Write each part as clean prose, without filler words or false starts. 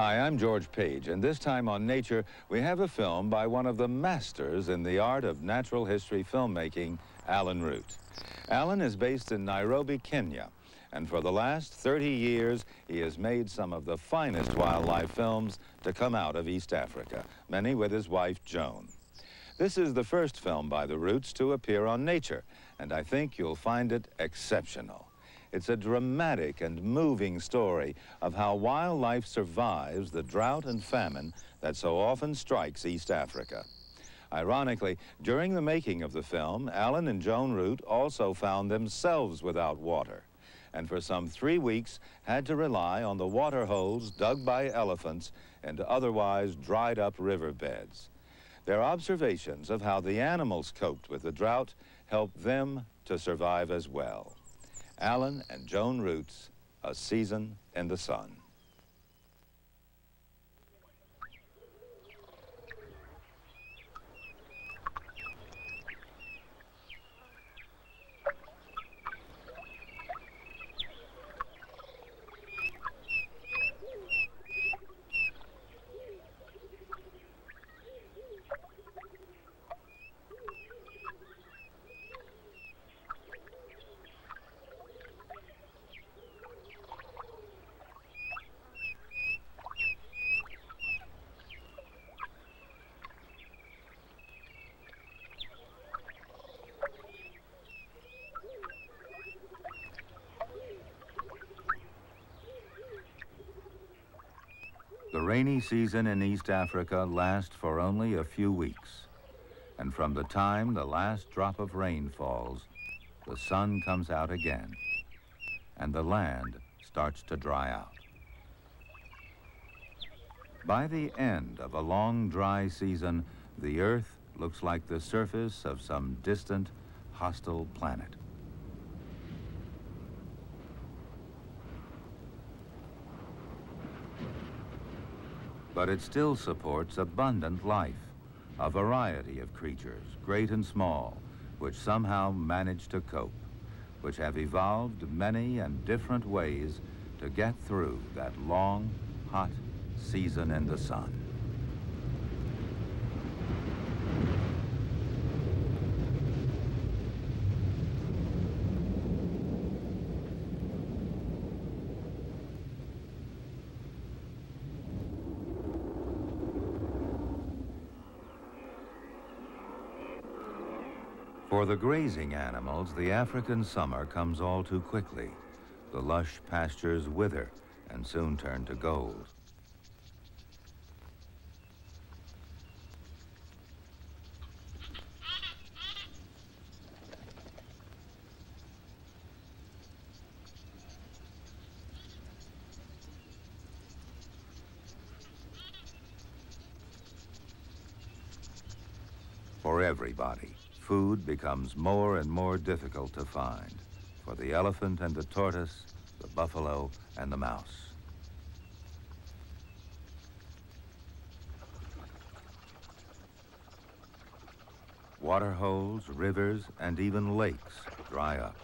Hi, I'm George Page, and this time on Nature, we have a film by one of the masters in the art of natural history filmmaking, Alan Root. Alan is based in Nairobi, Kenya, and for the last 30 years, he has made some of the finest wildlife films to come out of East Africa, many with his wife, Joan. This is the first film by the Roots to appear on Nature, and I think you'll find it exceptional. It's a dramatic and moving story of how wildlife survives the drought and famine that so often strikes East Africa. Ironically, during the making of the film, Alan and Joan Root also found themselves without water, and for some 3 weeks had to rely on the water holes dug by elephants and otherwise dried up riverbeds. Their observations of how the animals coped with the drought helped them to survive as well. Alan and Joan Root's A Season in the Sun. The rainy season in East Africa lasts for only a few weeks, and from the time the last drop of rain falls, the sun comes out again, and the land starts to dry out. By the end of a long dry season, the earth looks like the surface of some distant, hostile planet. But it still supports abundant life, a variety of creatures, great and small, which somehow manage to cope, which have evolved many and different ways to get through that long, hot season in the sun. For the grazing animals, the African summer comes all too quickly. The lush pastures wither and soon turn to gold. For everybody, food becomes more and more difficult to find, for the elephant and the tortoise, the buffalo and the mouse. Water holes, rivers, and even lakes dry up.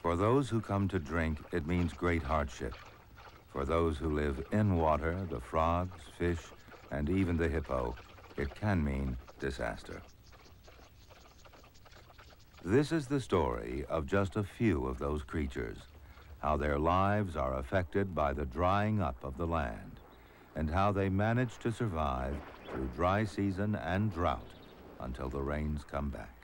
For those who come to drink, it means great hardship. For those who live in water, the frogs, fish, and even the hippo, it can mean disaster. This is the story of just a few of those creatures, how their lives are affected by the drying up of the land, and how they manage to survive through dry season and drought until the rains come back.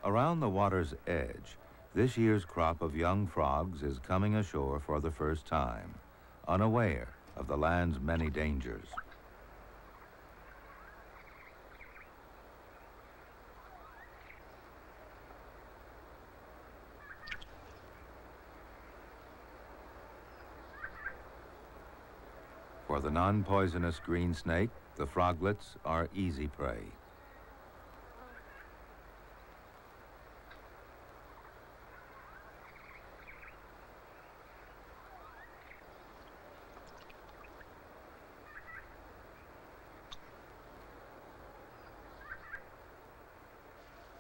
Around the water's edge, this year's crop of young frogs is coming ashore for the first time, unaware of the land's many dangers. For the non-poisonous green snake, the froglets are easy prey.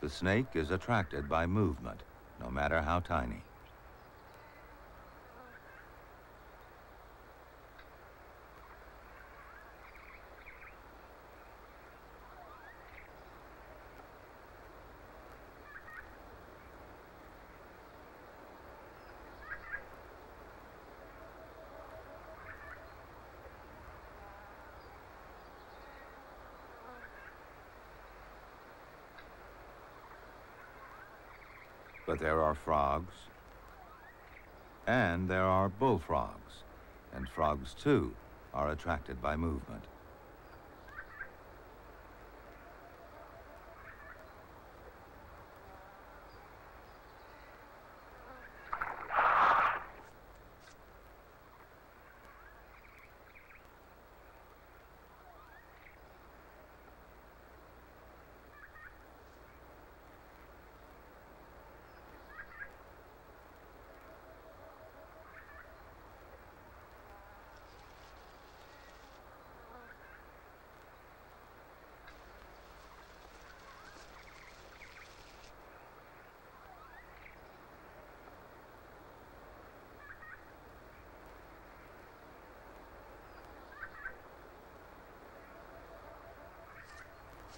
The snake is attracted by movement, no matter how tiny. But there are frogs, and there are bullfrogs, and frogs, too, are attracted by movement.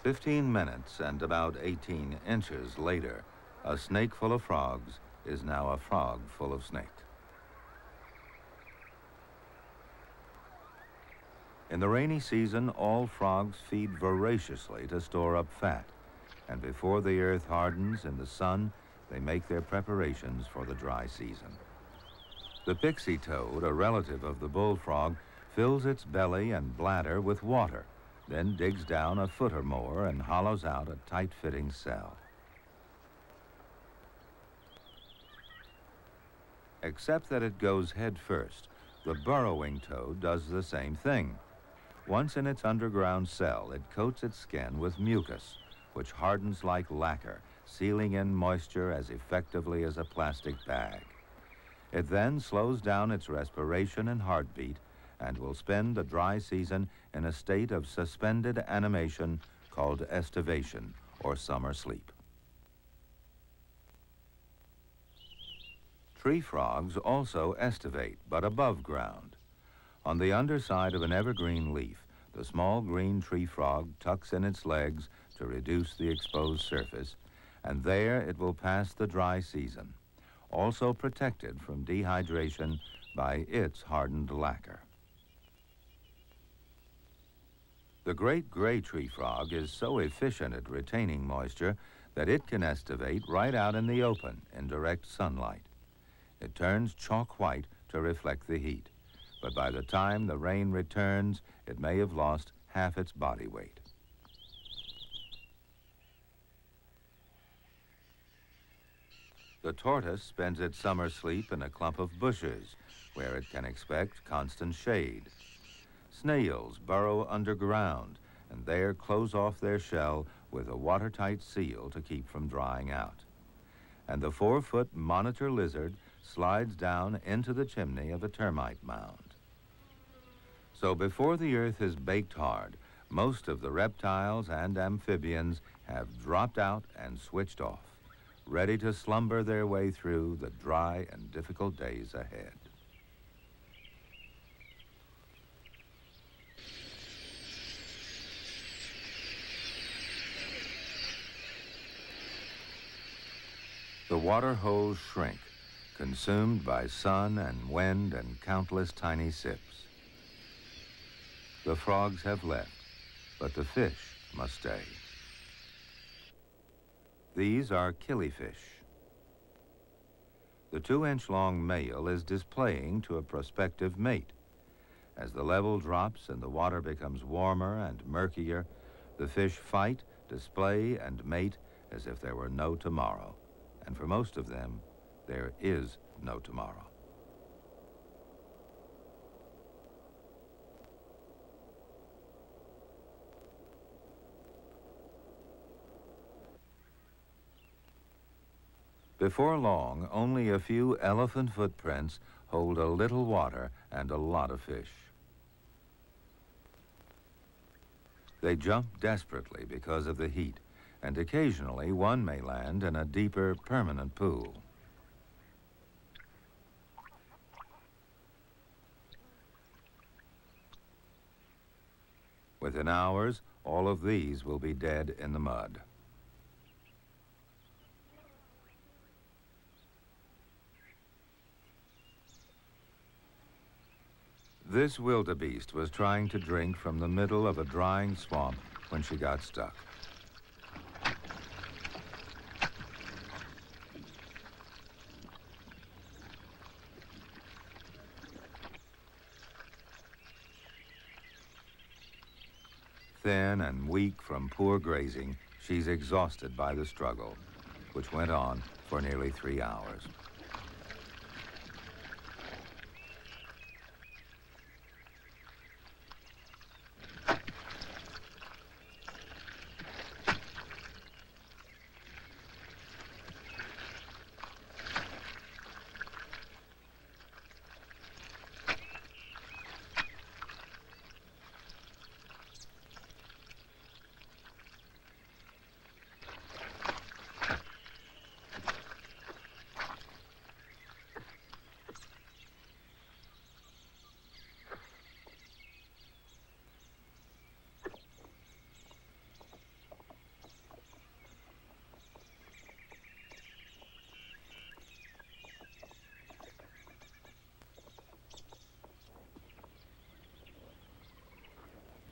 "15 minutes and about 18 inches later, a snake full of frogs is now a frog full of snake. In the rainy season, all frogs feed voraciously to store up fat, and before the earth hardens in the sun, they make their preparations for the dry season. The pixie toad, a relative of the bullfrog, fills its belly and bladder with water, then digs down a foot or more and hollows out a tight-fitting cell. Except that it goes head first, the burrowing toad does the same thing. Once in its underground cell, it coats its skin with mucus, which hardens like lacquer, sealing in moisture as effectively as a plastic bag. It then slows down its respiration and heartbeat and will spend the dry season in a state of suspended animation called estivation, or summer sleep. Tree frogs also estivate, but above ground. On the underside of an evergreen leaf, the small green tree frog tucks in its legs to reduce the exposed surface, and there it will pass the dry season, also protected from dehydration by its hardened lacquer. The great gray tree frog is so efficient at retaining moisture that it can estivate right out in the open in direct sunlight. It turns chalk white to reflect the heat, but by the time the rain returns, it may have lost half its body weight. The tortoise spends its summer sleep in a clump of bushes, where it can expect constant shade. Snails burrow underground, and there close off their shell with a watertight seal to keep from drying out. And the 4-foot monitor lizard slides down into the chimney of a termite mound. So before the earth is baked hard, most of the reptiles and amphibians have dropped out and switched off, ready to slumber their way through the dry and difficult days ahead. The water holes shrink, consumed by sun and wind and countless tiny sips. The frogs have left, but the fish must stay. These are killifish. The 2-inch-long male is displaying to a prospective mate. As the level drops and the water becomes warmer and murkier, the fish fight, display, and mate as if there were no tomorrow. And for most of them, there is no tomorrow. Before long, only a few elephant footprints hold a little water and a lot of fish. They jump desperately because of the heat, and occasionally one may land in a deeper, permanent pool. Within hours, all of these will be dead in the mud. This wildebeest was trying to drink from the middle of a drying swamp when she got stuck. Thin and weak from poor grazing, she's exhausted by the struggle, which went on for nearly 3 hours.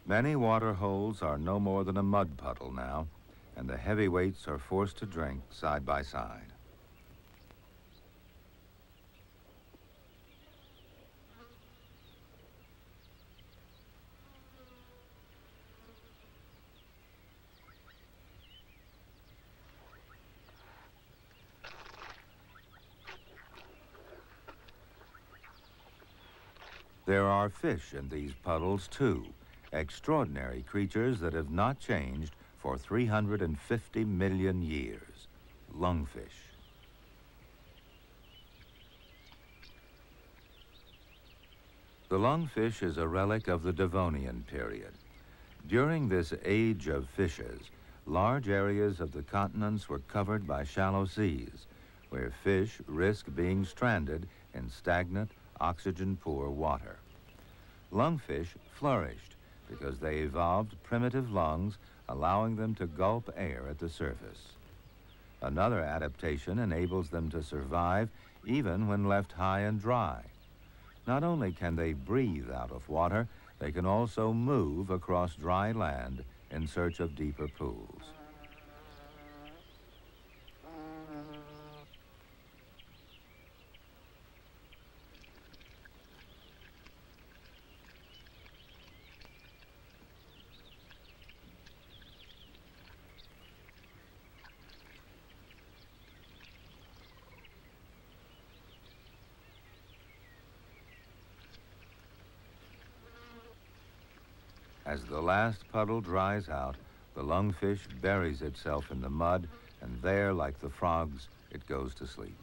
Many water holes are no more than a mud puddle now, and the heavyweights are forced to drink side by side. There are fish in these puddles, too. Extraordinary creatures that have not changed for 350 million years. Lungfish. The lungfish is a relic of the Devonian period. During this age of fishes, large areas of the continents were covered by shallow seas, where fish risk being stranded in stagnant, oxygen-poor water. Lungfish flourished because they evolved primitive lungs, allowing them to gulp air at the surface. Another adaptation enables them to survive even when left high and dry. Not only can they breathe out of water, they can also move across dry land in search of deeper pools. As the last puddle dries out, the lungfish buries itself in the mud, and there, like the frogs, it goes to sleep.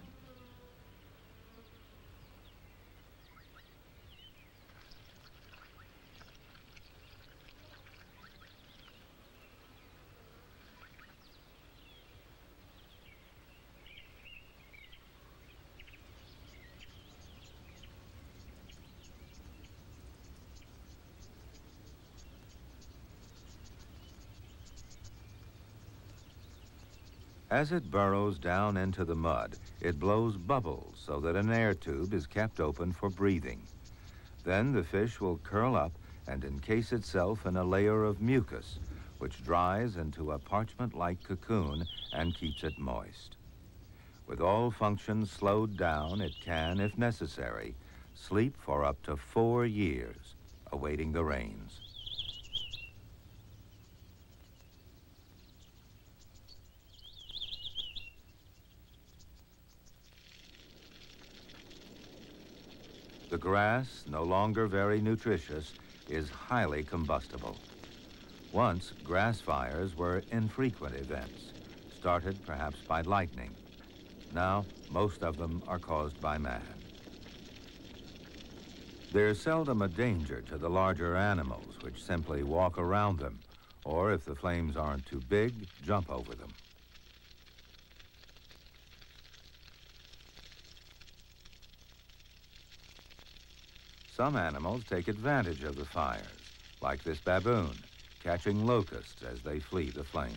As it burrows down into the mud, it blows bubbles so that an air tube is kept open for breathing. Then the fish will curl up and encase itself in a layer of mucus, which dries into a parchment-like cocoon and keeps it moist. With all functions slowed down, it can, if necessary, sleep for up to 4 years, awaiting the rains. The grass, no longer very nutritious, is highly combustible. Once, grass fires were infrequent events, started perhaps by lightning. Now, most of them are caused by man. There's seldom a danger to the larger animals, which simply walk around them, Or if the flames aren't too big, jump over them. Some animals take advantage of the fires, like this baboon, catching locusts as they flee the flames.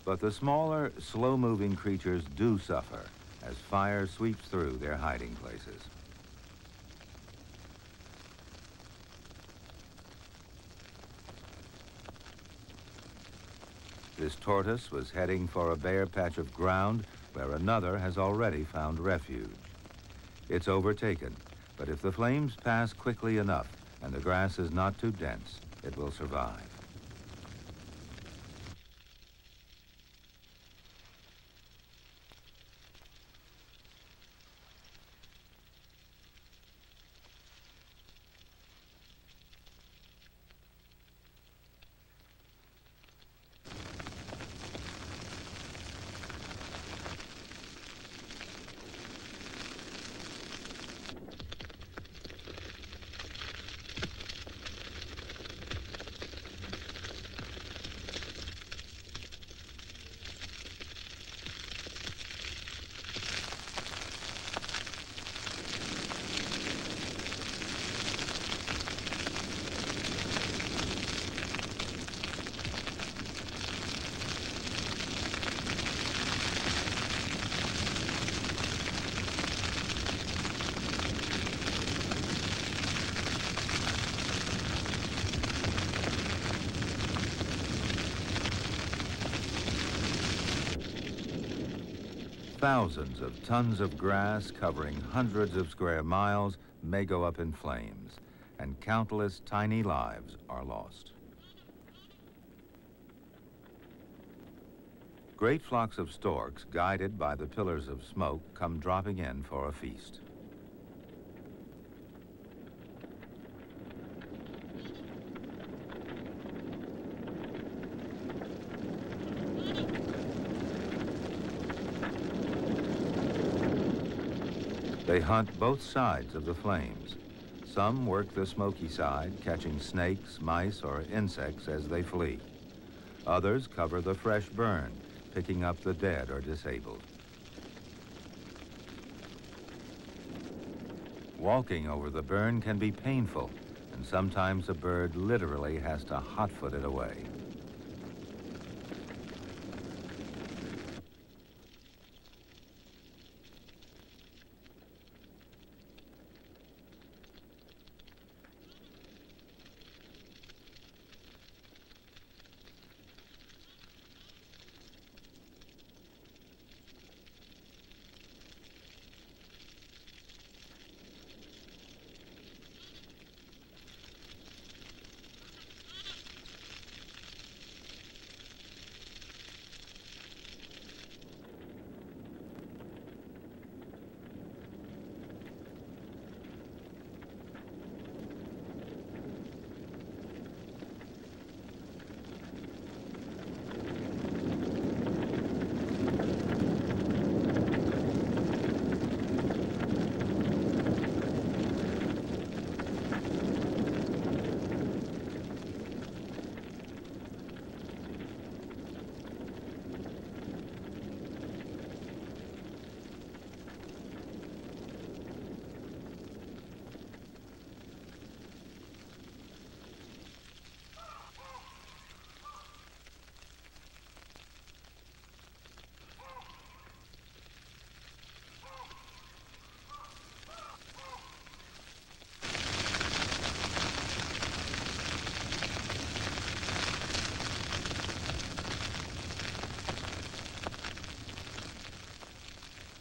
But the smaller, slow-moving creatures do suffer as fire sweeps through their hiding places. This tortoise was heading for a bare patch of ground where another has already found refuge. It's overtaken, but if the flames pass quickly enough and the grass is not too dense, it will survive. Thousands of tons of grass covering hundreds of square miles may go up in flames, and countless tiny lives are lost. Great flocks of storks, guided by the pillars of smoke, come dropping in for a feast. They hunt both sides of the flames. Some work the smoky side, catching snakes, mice, or insects as they flee. Others cover the fresh burn, picking up the dead or disabled. Walking over the burn can be painful, and sometimes a bird literally has to hot-foot it away.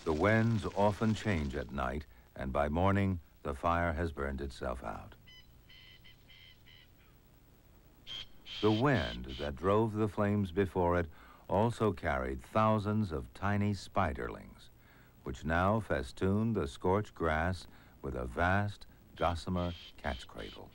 The winds often change at night, and by morning, the fire has burned itself out. The wind that drove the flames before it also carried thousands of tiny spiderlings, which now festoon the scorched grass with a vast gossamer cat's cradle.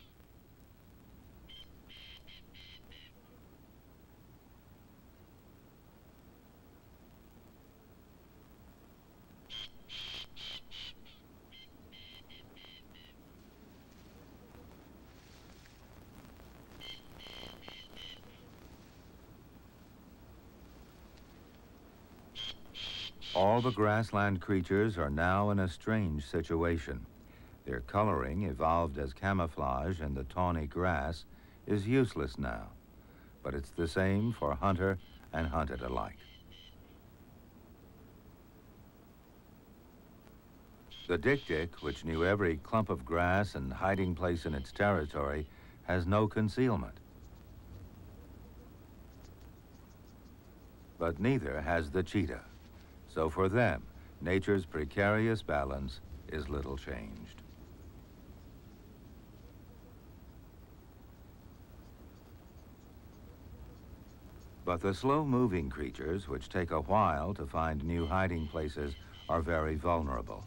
All the grassland creatures are now in a strange situation. Their coloring, evolved as camouflage in the tawny grass, is useless now, but it's the same for hunter and hunted alike. The dik-dik, which knew every clump of grass and hiding place in its territory, has no concealment. But neither has the cheetah. So for them, nature's precarious balance is little changed. But the slow-moving creatures, which take a while to find new hiding places, are very vulnerable.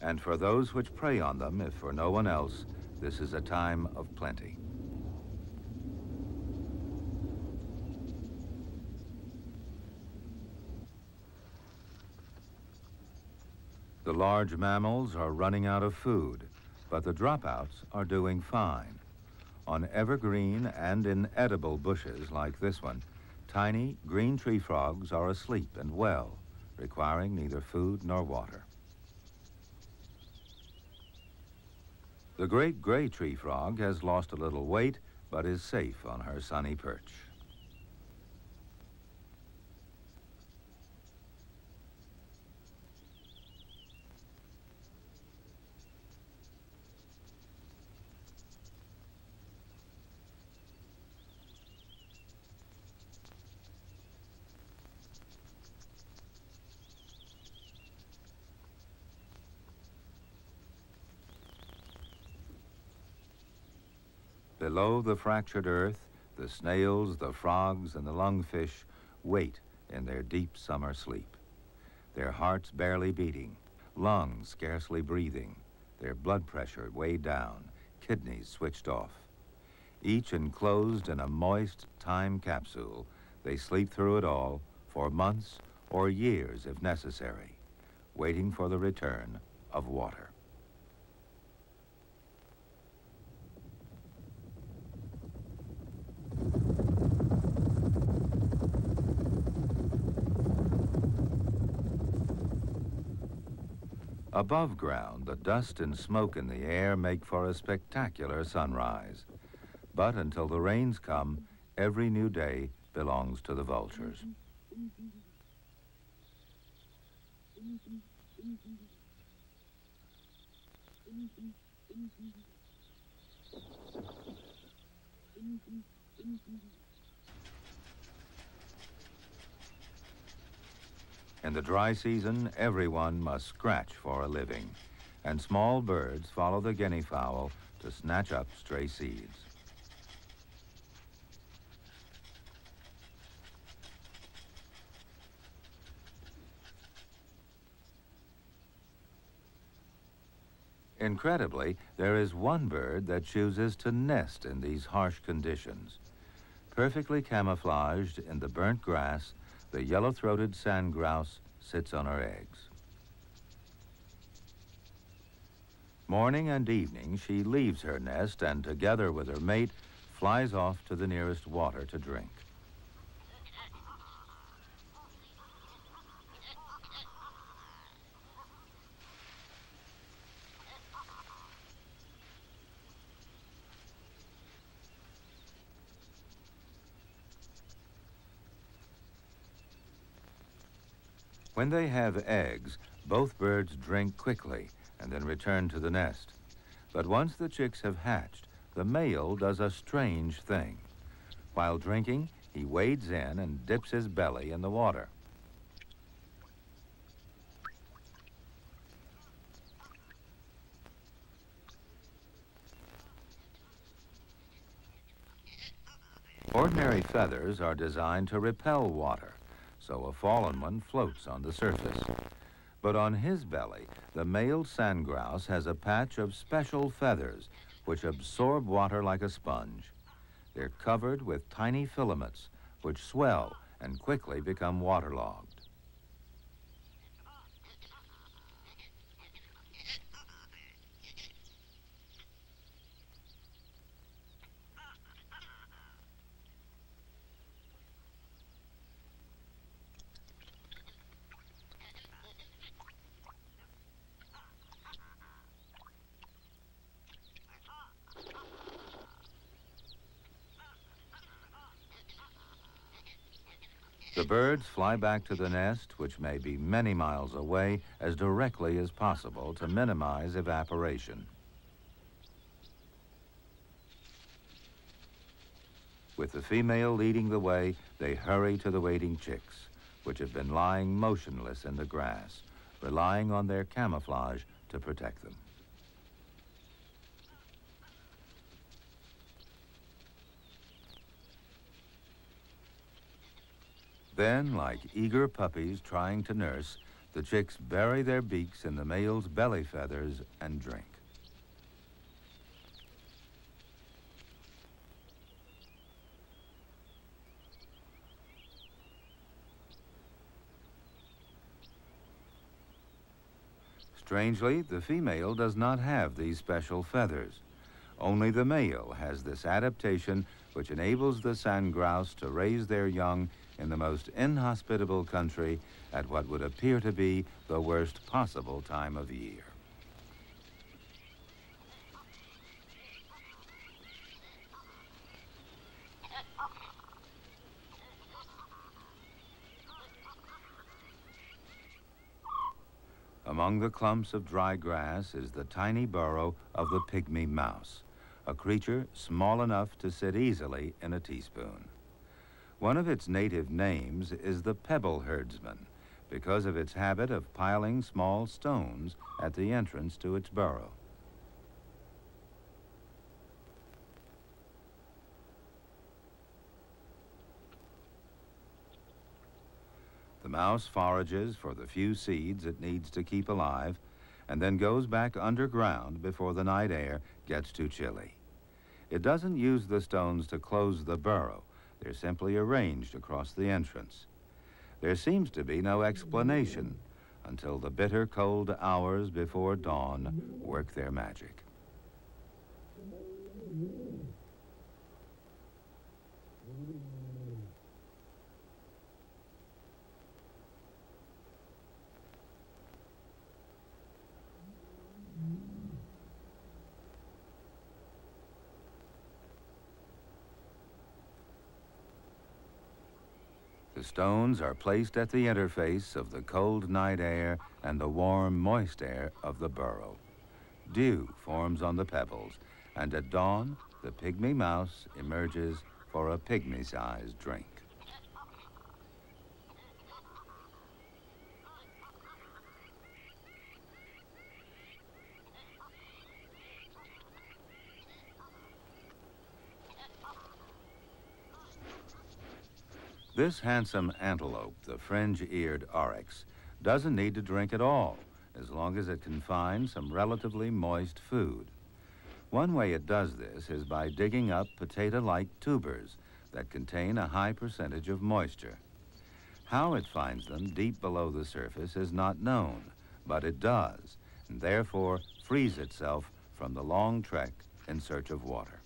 And for those which prey on them, if for no one else, this is a time of plenty. The large mammals are running out of food, but the dropouts are doing fine. On evergreen and in edible bushes like this one, tiny green tree frogs are asleep and well, requiring neither food nor water. The great gray tree frog has lost a little weight, but is safe on her sunny perch. Below the fractured earth, the snails, the frogs, and the lungfish wait in their deep summer sleep. Their hearts barely beating, lungs scarcely breathing, their blood pressure way down, kidneys switched off. Each enclosed in a moist time capsule, they sleep through it all for months or years if necessary, waiting for the return of water. Above ground, the dust and smoke in the air make for a spectacular sunrise. But until the rains come, every new day belongs to the vultures. In the dry season, everyone must scratch for a living, and small birds follow the guinea fowl to snatch up stray seeds. Incredibly, there is one bird that chooses to nest in these harsh conditions. Perfectly camouflaged in the burnt grass, the yellow-throated sand grouse sits on her eggs. Morning and evening, she leaves her nest and, together with her mate, flies off to the nearest water to drink. When they have eggs, both birds drink quickly and then return to the nest. But once the chicks have hatched, the male does a strange thing. While drinking, he wades in and dips his belly in the water. Ordinary feathers are designed to repel water, so a fallen one floats on the surface. But on his belly, the male sand grouse has a patch of special feathers which absorb water like a sponge. They're covered with tiny filaments which swell and quickly become waterlogged. The birds fly back to the nest, which may be many miles away, as directly as possible to minimize evaporation. With the female leading the way, they hurry to the waiting chicks, which have been lying motionless in the grass, relying on their camouflage to protect them. Then, like eager puppies trying to nurse, the chicks bury their beaks in the male's belly feathers and drink. Strangely, the female does not have these special feathers. Only the male has this adaptation which enables the sand grouse to raise their young in the most inhospitable country at what would appear to be the worst possible time of year. Among the clumps of dry grass is the tiny burrow of the pygmy mouse, a creature small enough to sit easily in a teaspoon. One of its native names is the pebble herdsman, because of its habit of piling small stones at the entrance to its burrow. The mouse forages for the few seeds it needs to keep alive, and then goes back underground before the night air gets too chilly. It doesn't use the stones to close the burrow. They're simply arranged across the entrance. There seems to be no explanation until the bitter cold hours before dawn work their magic. The stones are placed at the interface of the cold night air and the warm, moist air of the burrow. Dew forms on the pebbles, and at dawn, the pygmy mouse emerges for a pygmy-sized drink. This handsome antelope, the fringe-eared oryx, doesn't need to drink at all, as long as it can find some relatively moist food. One way it does this is by digging up potato-like tubers that contain a high percentage of moisture. How it finds them deep below the surface is not known, but it does, and therefore frees itself from the long trek in search of water.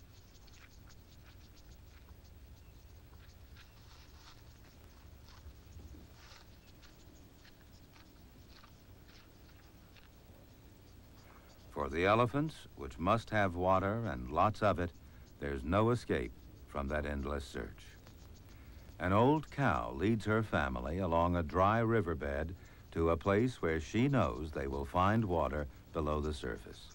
For the elephants, which must have water and lots of it, there's no escape from that endless search. An old cow leads her family along a dry riverbed to a place where she knows they will find water below the surface.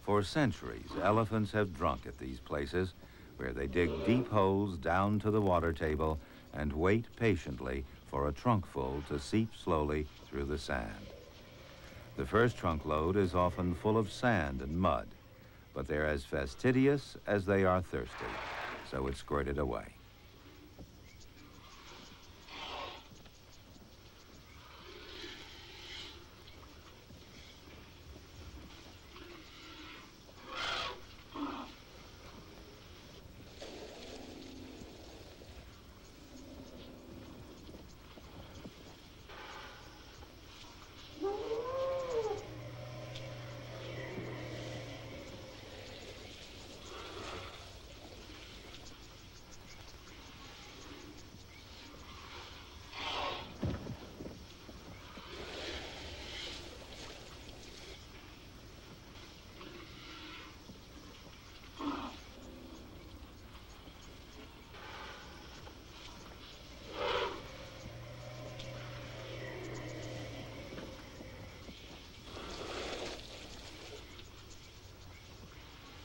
For centuries, elephants have drunk at these places, where they dig deep holes down to the water table and wait patiently for a trunkful to seep slowly through the sand. The first trunk load is often full of sand and mud, but they're as fastidious as they are thirsty, so it's squirted away.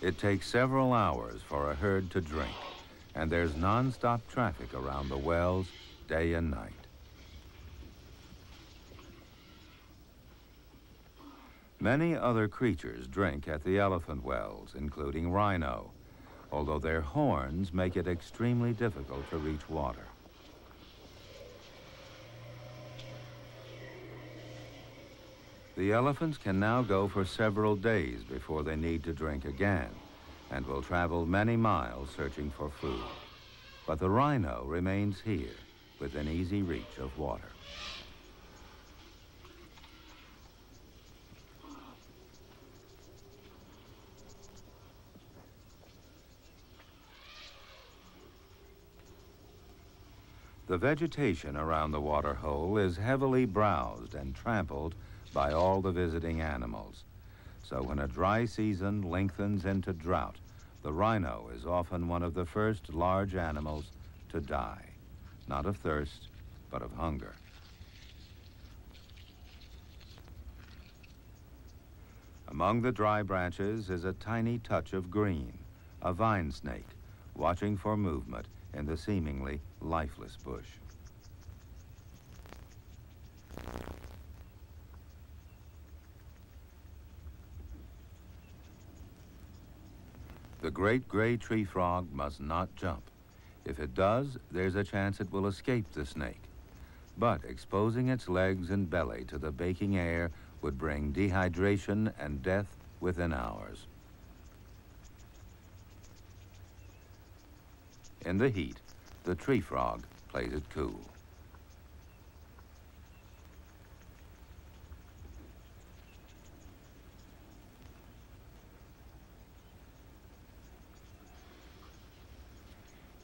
It takes several hours for a herd to drink, and there's non-stop traffic around the wells day and night. Many other creatures drink at the elephant wells, including rhino, although their horns make it extremely difficult to reach water. The elephants can now go for several days before they need to drink again, and will travel many miles searching for food. But the rhino remains here, within easy reach of water. The vegetation around the water hole is heavily browsed and trampled by all the visiting animals. So when a dry season lengthens into drought, the rhino is often one of the first large animals to die, not of thirst, but of hunger. Among the dry branches is a tiny touch of green, a vine snake, watching for movement in the seemingly lifeless bush. The great gray tree frog must not jump. If it does, there's a chance it will escape the snake. But exposing its legs and belly to the baking air would bring dehydration and death within hours. In the heat, the tree frog plays it cool.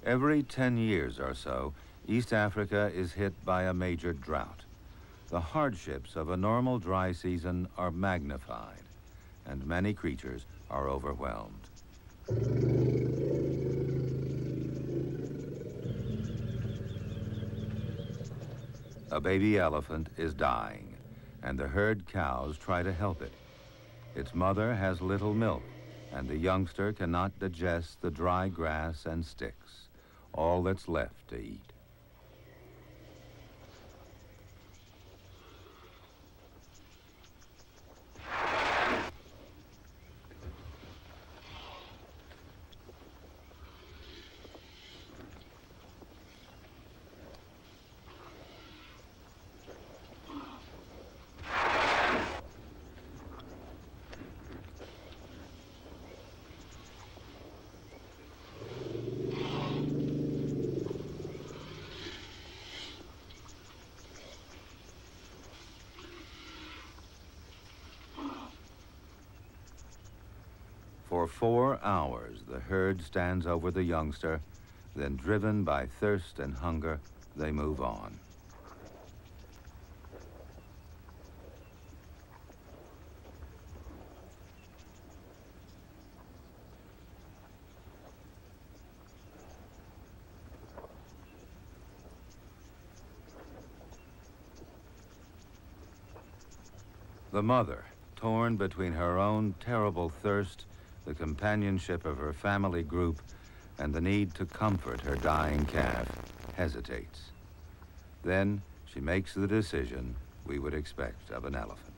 Every 10 years or so, East Africa is hit by a major drought. The hardships of a normal dry season are magnified, and many creatures are overwhelmed. A baby elephant is dying, and the herd cows try to help it. Its mother has little milk, and the youngster cannot digest the dry grass and sticks, all that's left to eat. For 4 hours, the herd stands over the youngster, then driven by thirst and hunger, they move on. The mother, torn between her own terrible thirst, the companionship of her family group, and the need to comfort her dying calf, hesitates. Then she makes the decision we would expect of an elephant.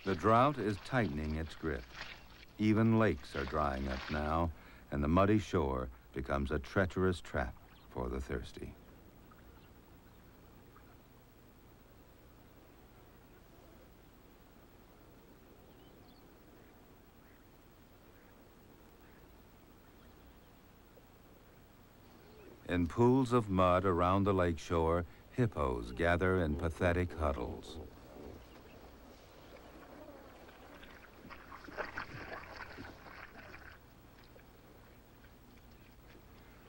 The drought is tightening its grip. Even lakes are drying up now, and the muddy shore becomes a treacherous trap for the thirsty. In pools of mud around the lake shore, hippos gather in pathetic huddles.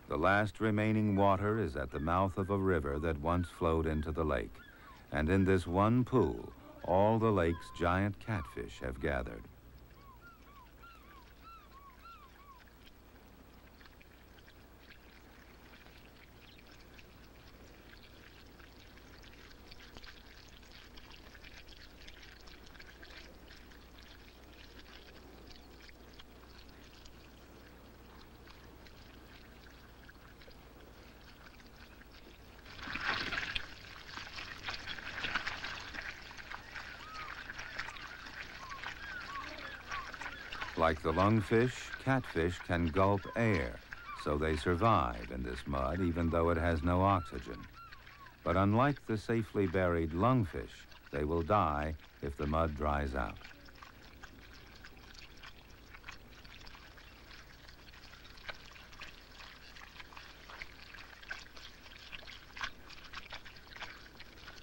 The last remaining water is at the mouth of a river that once flowed into the lake. And in this one pool, all the lake's giant catfish have gathered. Like the lungfish, catfish can gulp air, so they survive in this mud even though it has no oxygen. But unlike the safely buried lungfish, they will die if the mud dries out.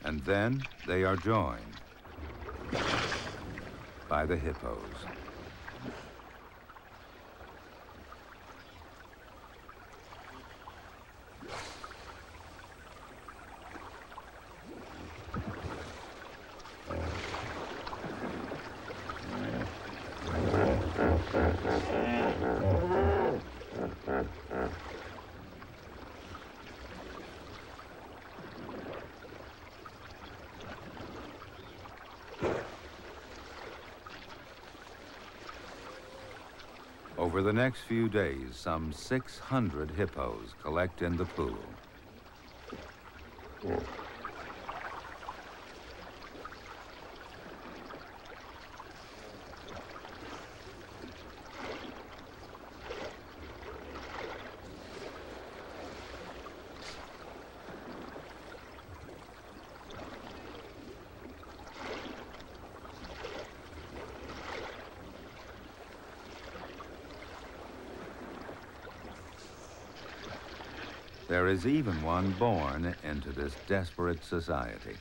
And then they are joined by the hippos. Over the next few days, some 600 hippos collect in the pool. There is even one born into this desperate society.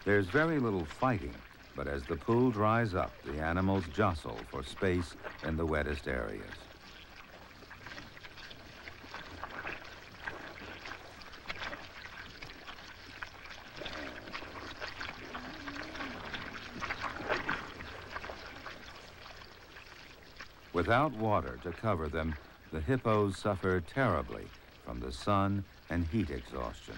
There's very little fighting, but as the pool dries up, the animals jostle for space in the wettest areas. Without water to cover them, the hippos suffer terribly from the sun and heat exhaustion.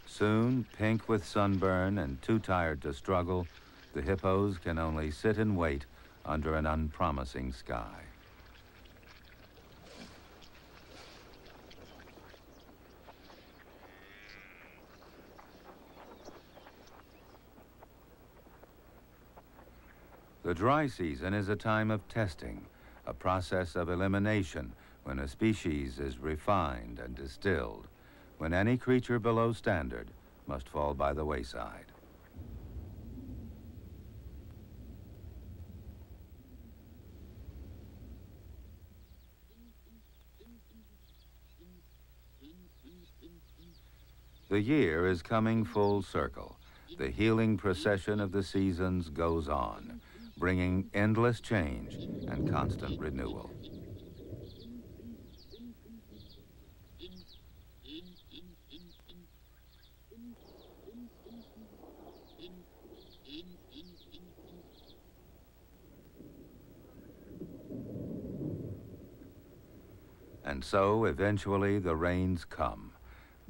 Soon, pink with sunburn and too tired to struggle, the hippos can only sit and wait under an unpromising sky. The dry season is a time of testing, a process of elimination when a species is refined and distilled, when any creature below standard must fall by the wayside. The year is coming full circle. The healing procession of the seasons goes on, bringing endless change and constant renewal. And so, eventually, the rains come,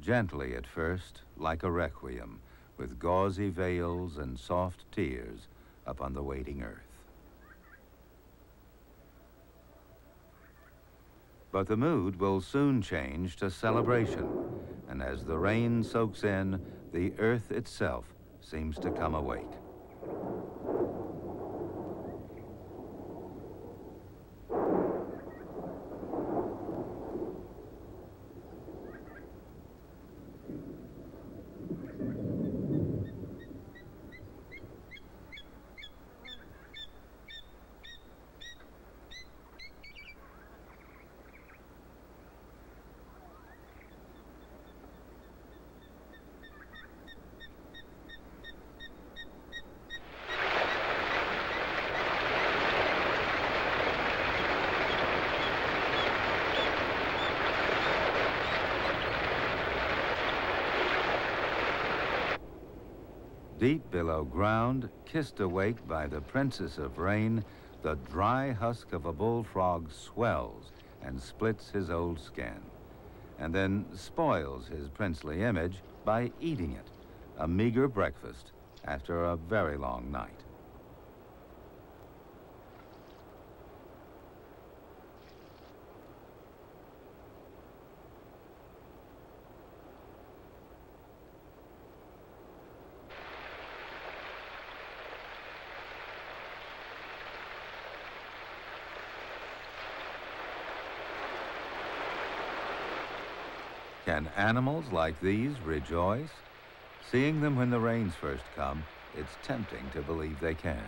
gently at first, like a requiem, with gauzy veils and soft tears upon the waiting earth. But the mood will soon change to celebration, and as the rain soaks in, the earth itself seems to come awake. Deep below ground, kissed awake by the princess of rain, the dry husk of a bullfrog swells and splits his old skin, and then spoils his princely image by eating it, a meager breakfast after a very long night. Can animals like these rejoice? Seeing them when the rains first come, it's tempting to believe they can.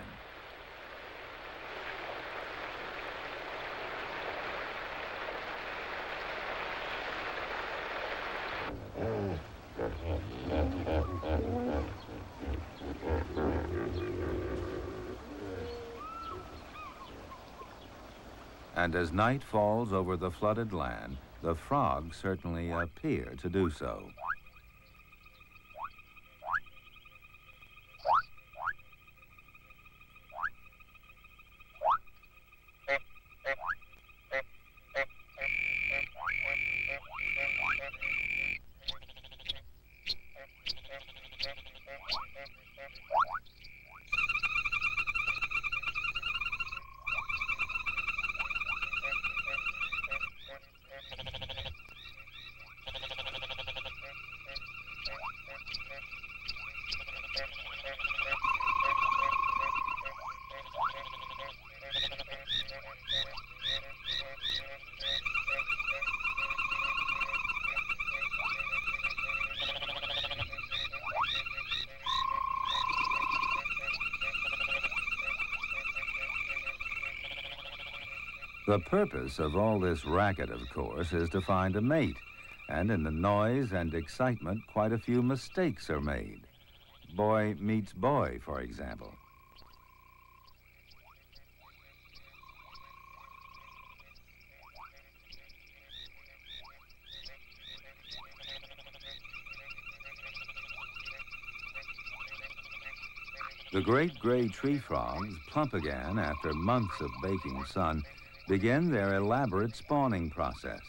And as night falls over the flooded land, the frogs certainly appear to do so. The purpose of all this racket, of course, is to find a mate. And in the noise and excitement, quite a few mistakes are made. Boy meets boy, for example. The great gray tree frogs, plump again after months of baking sun, begin their elaborate spawning process.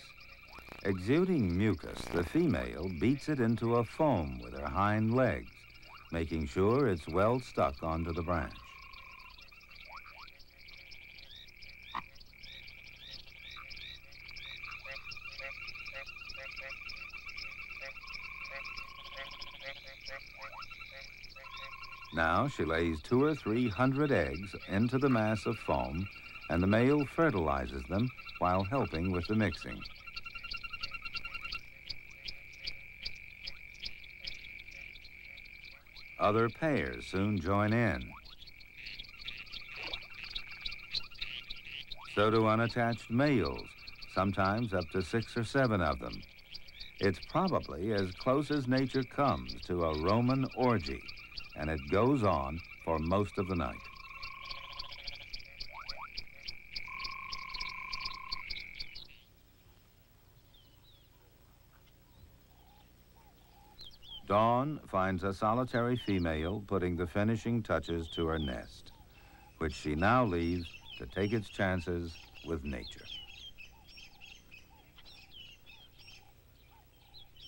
Exuding mucus, the female beats it into a foam with her hind legs, making sure it's well stuck onto the branch. Now she lays 200 or 300 eggs into the mass of foam, and the male fertilizes them while helping with the mixing. Other pairs soon join in. So do unattached males, sometimes up to 6 or 7 of them. It's probably as close as nature comes to a Roman orgy, and it goes on for most of the night. Dawn finds a solitary female putting the finishing touches to her nest, which she now leaves to take its chances with nature.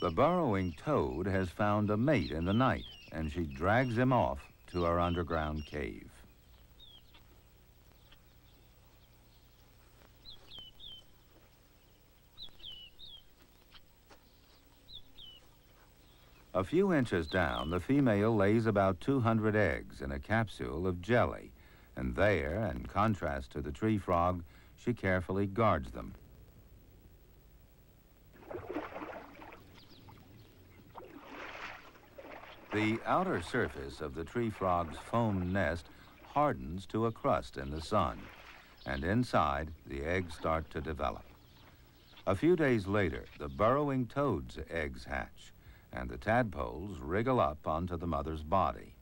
The burrowing toad has found a mate in the night, and she drags him off to her underground cave. A few inches down, the female lays about 200 eggs in a capsule of jelly, and there, in contrast to the tree frog, she carefully guards them. The outer surface of the tree frog's foam nest hardens to a crust in the sun, and inside, the eggs start to develop. A few days later, the burrowing toad's eggs hatch, and the tadpoles wriggle up onto the mother's body.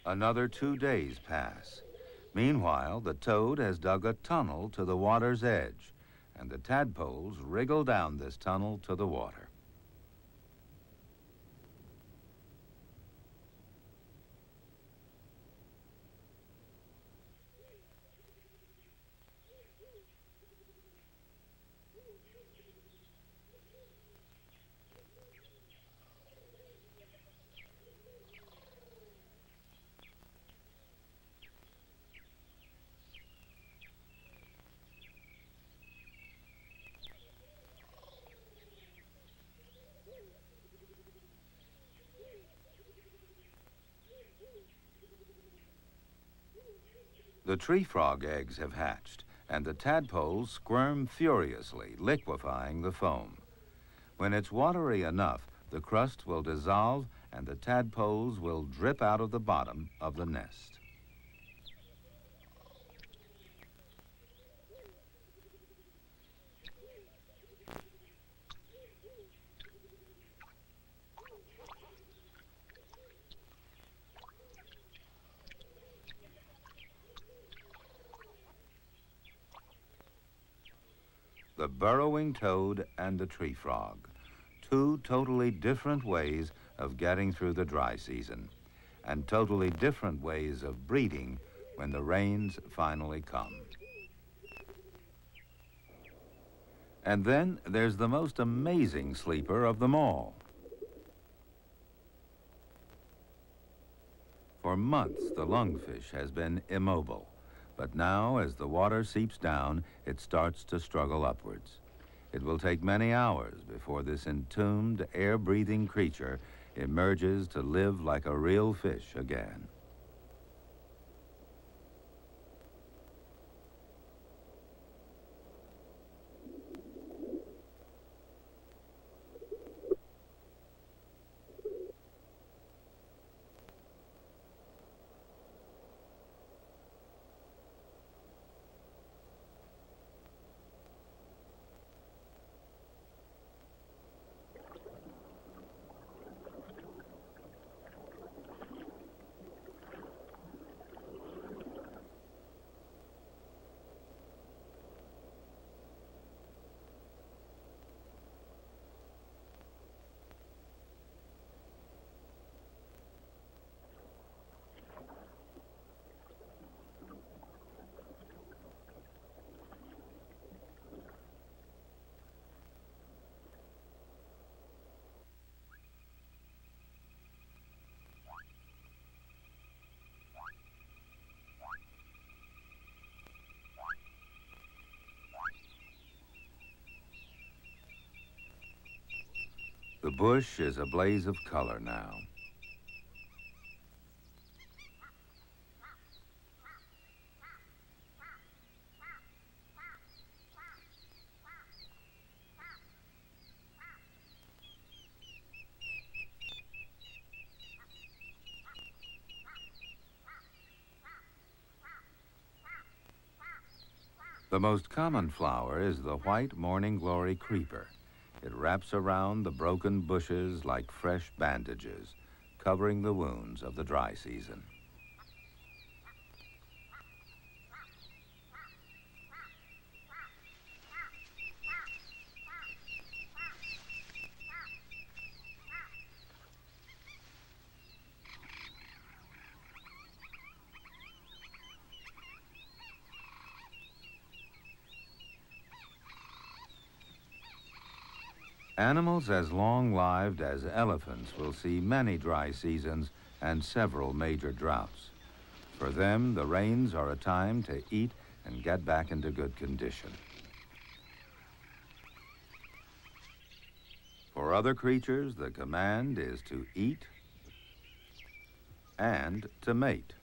Another 2 days pass. Meanwhile, the toad has dug a tunnel to the water's edge, and the tadpoles wriggle down this tunnel to the water. The tree frog eggs have hatched, and the tadpoles squirm furiously, liquefying the foam. When it's watery enough, the crust will dissolve and the tadpoles will drip out of the bottom of the nest. The burrowing toad and the tree frog. Two totally different ways of getting through the dry season, and totally different ways of breeding when the rains finally come. And then there's the most amazing sleeper of them all. For months, the lungfish has been immobile. But now, as the water seeps down, it starts to struggle upwards. It will take many hours before this entombed, air-breathing creature emerges to live like a real fish again. The bush is a blaze of color now. The most common flower is the white morning glory creeper. It wraps around the broken bushes like fresh bandages, covering the wounds of the dry season. Animals as long-lived as elephants will see many dry seasons and several major droughts. For them, the rains are a time to eat and get back into good condition. For other creatures, the command is to eat and to mate.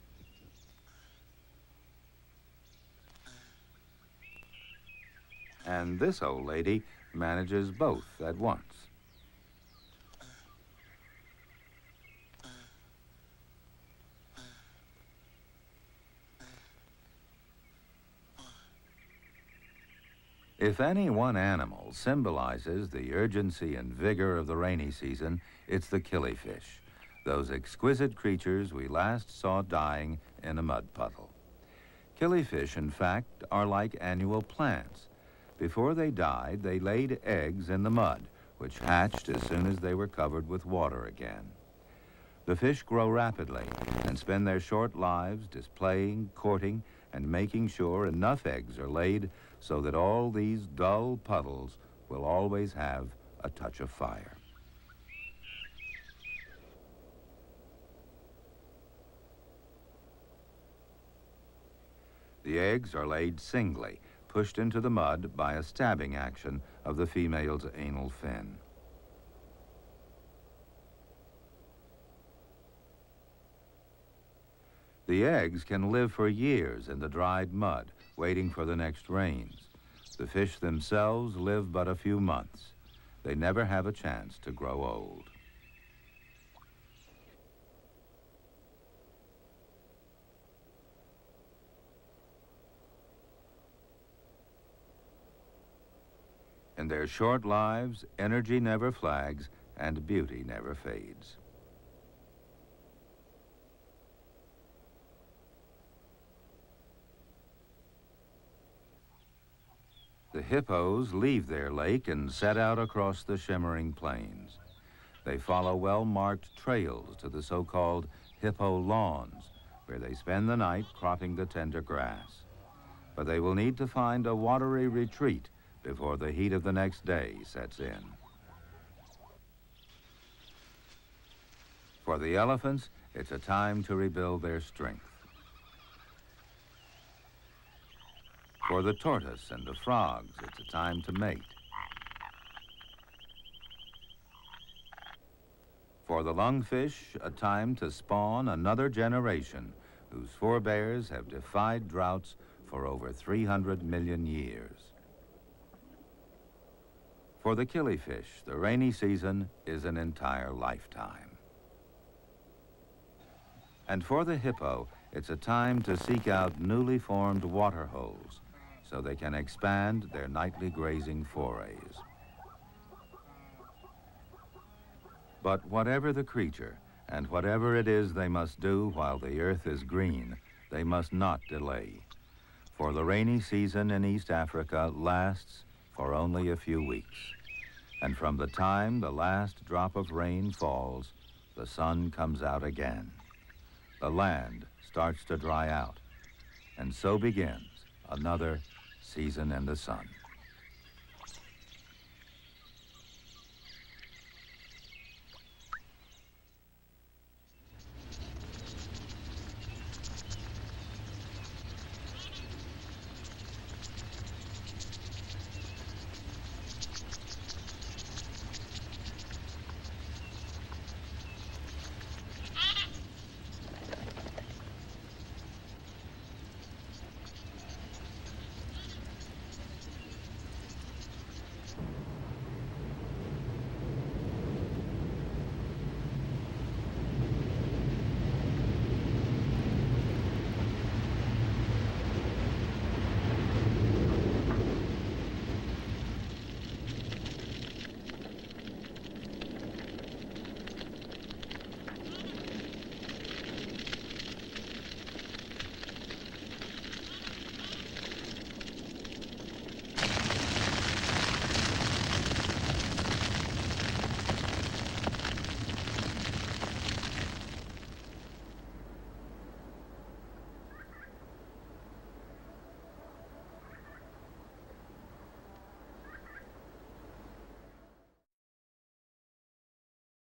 And this old lady manages both at once. If any one animal symbolizes the urgency and vigor of the rainy season, it's the killifish, those exquisite creatures we last saw dying in a mud puddle. Killifish, in fact, are like annual plants. Before they died, they laid eggs in the mud, which hatched as soon as they were covered with water again. The fish grow rapidly and spend their short lives displaying, courting, and making sure enough eggs are laid so that all these dull puddles will always have a touch of fire. The eggs are laid singly, pushed into the mud by a stabbing action of the female's anal fin. The eggs can live for years in the dried mud, waiting for the next rains. The fish themselves live but a few months. They never have a chance to grow old. In their short lives, energy never flags and beauty never fades. The hippos leave their lake and set out across the shimmering plains. They follow well-marked trails to the so-called hippo lawns, where they spend the night cropping the tender grass. But they will need to find a watery retreat before the heat of the next day sets in. For the elephants, it's a time to rebuild their strength. For the tortoise and the frogs, it's a time to mate. For the lungfish, a time to spawn another generation whose forebears have defied droughts for over 300 million years. For the killifish, the rainy season is an entire lifetime. And for the hippo, it's a time to seek out newly formed water holes so they can expand their nightly grazing forays. But whatever the creature, and whatever it is they must do while the earth is green, they must not delay. For the rainy season in East Africa lasts for only a few weeks. And from the time the last drop of rain falls, the sun comes out again. The land starts to dry out, and so begins another season in the sun.